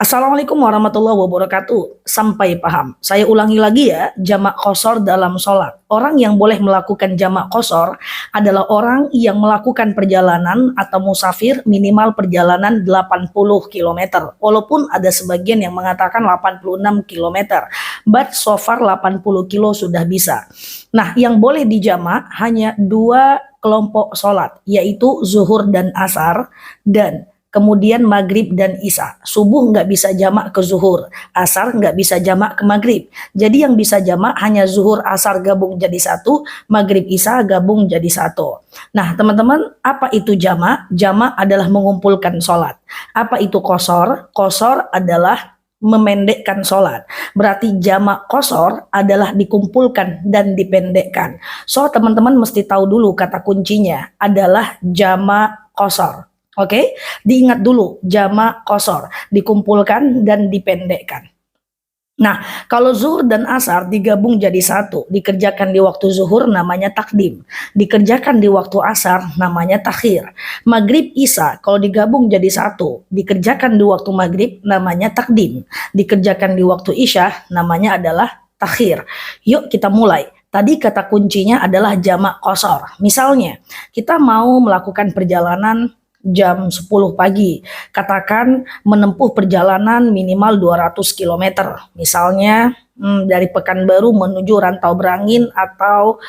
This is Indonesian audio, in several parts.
Assalamualaikum warahmatullahi wabarakatuh. Sampai paham. Saya ulangi lagi ya, jamak qashar dalam sholat. Orang yang boleh melakukan jamak qashar adalah orang yang melakukan perjalanan atau musafir minimal perjalanan 80 km. Walaupun ada sebagian yang mengatakan 86 km. But so far 80 kilo sudah bisa. Nah, yang boleh dijamak hanya dua kelompok sholat, yaitu zuhur dan asar, dan kemudian maghrib dan isya. Subuh nggak bisa jamak ke zuhur, asar nggak bisa jamak ke maghrib. Jadi yang bisa jamak hanya zuhur asar gabung jadi satu, maghrib isya gabung jadi satu. Nah teman-teman, apa itu jamak? Jamak adalah mengumpulkan sholat. Apa itu qashar? Qashar adalah memendekkan sholat. Berarti jamak qashar adalah dikumpulkan dan dipendekkan. So teman-teman mesti tahu dulu kata kuncinya adalah jamak qashar. Oke, diingat dulu jamak qashar, dikumpulkan dan dipendekkan. Nah, kalau zuhur dan asar digabung jadi satu, dikerjakan di waktu zuhur namanya takdim, dikerjakan di waktu asar namanya takhir. Maghrib isya kalau digabung jadi satu, dikerjakan di waktu maghrib namanya takdim, dikerjakan di waktu isya namanya adalah takhir. Yuk kita mulai. Tadi kata kuncinya adalah jamak qashar. Misalnya, kita mau melakukan perjalanan jam 10 pagi, katakan menempuh perjalanan minimal 200 km, misalnya dari Pekanbaru menuju Rantau Berangin, atau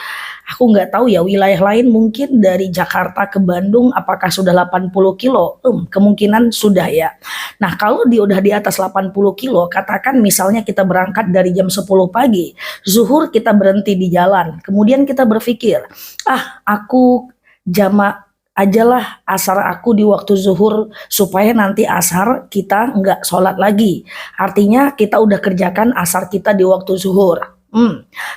aku nggak tahu ya wilayah lain, mungkin dari Jakarta ke Bandung apakah sudah 80 kilo, kemungkinan sudah ya. Nah kalau udah di atas 80 kilo, katakan misalnya kita berangkat dari jam 10 pagi, zuhur kita berhenti di jalan, kemudian kita berpikir, aku jamak ajalah asar aku di waktu zuhur supaya nanti asar kita nggak sholat lagi. Artinya kita udah kerjakan asar kita di waktu zuhur.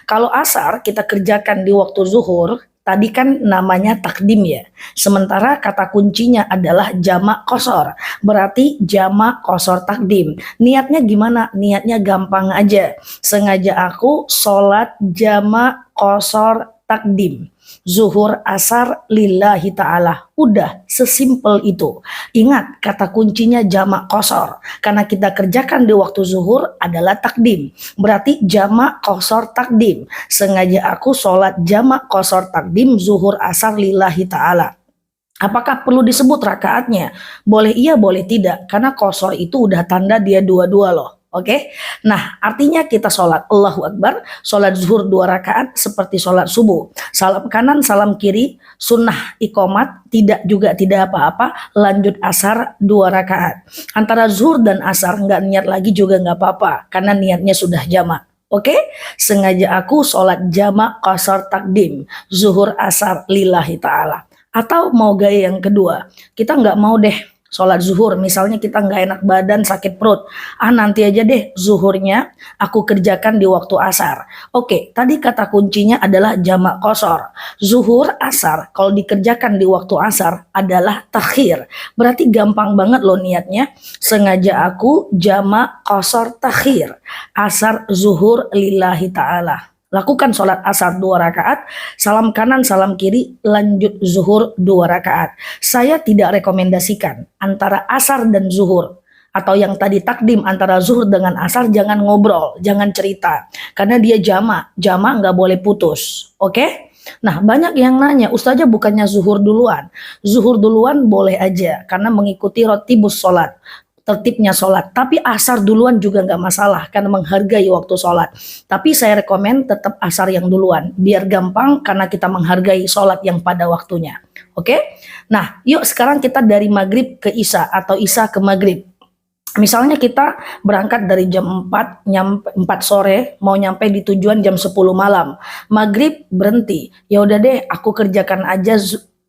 Kalau asar kita kerjakan di waktu zuhur, tadi kan namanya takdim ya. Sementara kata kuncinya adalah jamak qashar. Berarti jamak qashar takdim. Niatnya gimana? Niatnya gampang aja. Sengaja aku sholat jamak qashar takdim. Zuhur asar lillahi ta'ala. Udah sesimpel itu. Ingat kata kuncinya jamak qashar. Karena kita kerjakan di waktu zuhur adalah takdim. Berarti jamak qashar takdim. Sengaja aku sholat jamak qashar takdim zuhur asar lillahi ta'ala. Apakah perlu disebut rakaatnya? Boleh iya, boleh tidak. Karena qashar itu udah tanda dia dua-dua loh. Oke, nah artinya kita sholat Allahu Akbar, sholat zuhur 2 rakaat seperti sholat subuh. Salam kanan, salam kiri, sunnah iqomat, tidak apa-apa, lanjut asar 2 rakaat. Antara zuhur dan asar nggak niat lagi juga nggak apa-apa, karena niatnya sudah jamak. Oke, sengaja aku sholat jamak qashar takdim, zuhur asar lillahi ta'ala. Atau mau gaya yang kedua, kita nggak mau deh sholat zuhur, misalnya kita nggak enak badan, sakit perut, nanti aja deh zuhurnya aku kerjakan di waktu asar. Oke, tadi kata kuncinya adalah jamak qashar. Zuhur asar kalau dikerjakan di waktu asar adalah takhir. Berarti gampang banget loh niatnya. Sengaja aku jamak qashar takhir, asar zuhur lillahi ta'ala. Lakukan sholat asar 2 rakaat, salam kanan, salam kiri, lanjut zuhur 2 rakaat. Saya tidak rekomendasikan antara asar dan zuhur, atau yang tadi takdim antara zuhur dengan asar, jangan ngobrol, jangan cerita. Karena dia jamak nggak boleh putus. Oke? Nah banyak yang nanya, Ustazah bukannya zuhur duluan? Zuhur duluan boleh aja, karena mengikuti rotibus sholat, tertibnya sholat. Tapi asar duluan juga nggak masalah karena menghargai waktu sholat. Tapi saya rekomen tetap asar yang duluan biar gampang karena kita menghargai sholat yang pada waktunya. Oke? Nah yuk sekarang kita dari maghrib ke isya atau isya ke maghrib. Misalnya kita berangkat dari jam 4, 4 sore, mau nyampe di tujuan jam 10 malam. Maghrib berhenti. Ya udah deh, aku kerjakan aja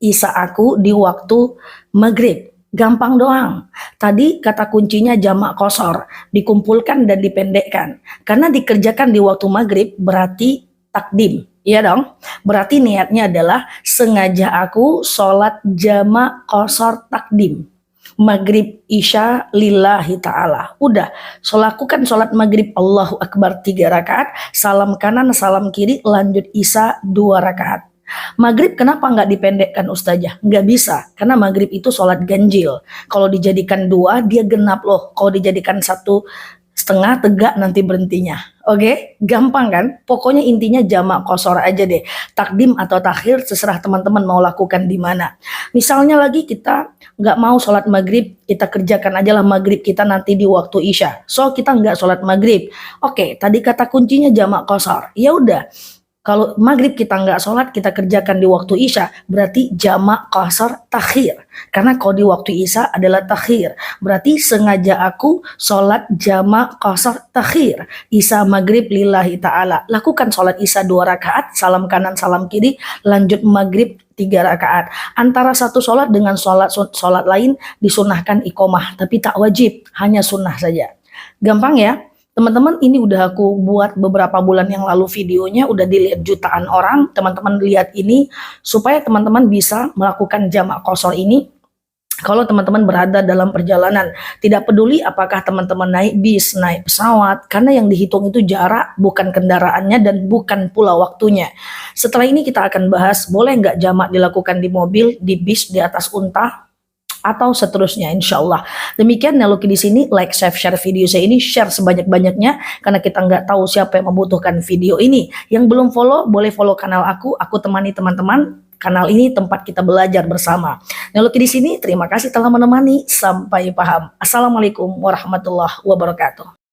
isya aku di waktu maghrib. Gampang doang. Tadi kata kuncinya jamak qashar, dikumpulkan dan dipendekkan. Karena dikerjakan di waktu maghrib berarti takdim. Iya dong. Berarti niatnya adalah sengaja aku sholat jamak qashar takdim. Maghrib isya lillahi ta'ala. Udah, lakukan sholat maghrib Allahu Akbar 3 rakaat, salam kanan, salam kiri, lanjut isya 2 rakaat. Maghrib kenapa nggak dipendekkan Ustazah? Nggak bisa, karena maghrib itu sholat ganjil. Kalau dijadikan dua, dia genap loh. Kalau dijadikan satu setengah, tegak nanti berhentinya. Oke, gampang kan? Pokoknya intinya jamak qashar aja deh. Takdim atau takhir terserah teman-teman mau lakukan di mana. Misalnya lagi kita nggak mau sholat maghrib, kita kerjakan aja lah maghrib kita nanti di waktu isya. So kita nggak sholat maghrib. Oke, tadi kata kuncinya jamak qashar. Ya udah, kalau maghrib kita nggak sholat, kita kerjakan di waktu isya, berarti jamak qashar takhir. Karena kalau di waktu isya adalah takhir, berarti sengaja aku sholat jamak qashar takhir. Isya maghrib lillahi ta'ala. Lakukan sholat isya 2 rakaat, salam kanan salam kiri, lanjut maghrib 3 rakaat. Antara satu sholat dengan sholat lain disunahkan iqomah, tapi tak wajib, hanya sunnah saja. Gampang ya? Teman-teman, ini udah aku buat beberapa bulan yang lalu videonya, udah dilihat jutaan orang. Teman-teman lihat ini supaya teman-teman bisa melakukan jamak qashar ini kalau teman-teman berada dalam perjalanan. Tidak peduli apakah teman-teman naik bis, naik pesawat, karena yang dihitung itu jarak, bukan kendaraannya dan bukan pula waktunya. Setelah ini kita akan bahas boleh nggak jamak dilakukan di mobil, di bis, di atas unta, atau seterusnya, insya Allah. Demikian Neloki di sini, like, share video saya ini, share sebanyak-banyaknya, karena kita nggak tahu siapa yang membutuhkan video ini. Yang belum follow, boleh follow kanal aku temani teman-teman. Kanal ini tempat kita belajar bersama. Neloki di sini, terima kasih telah menemani, sampai paham. Assalamualaikum warahmatullahi wabarakatuh.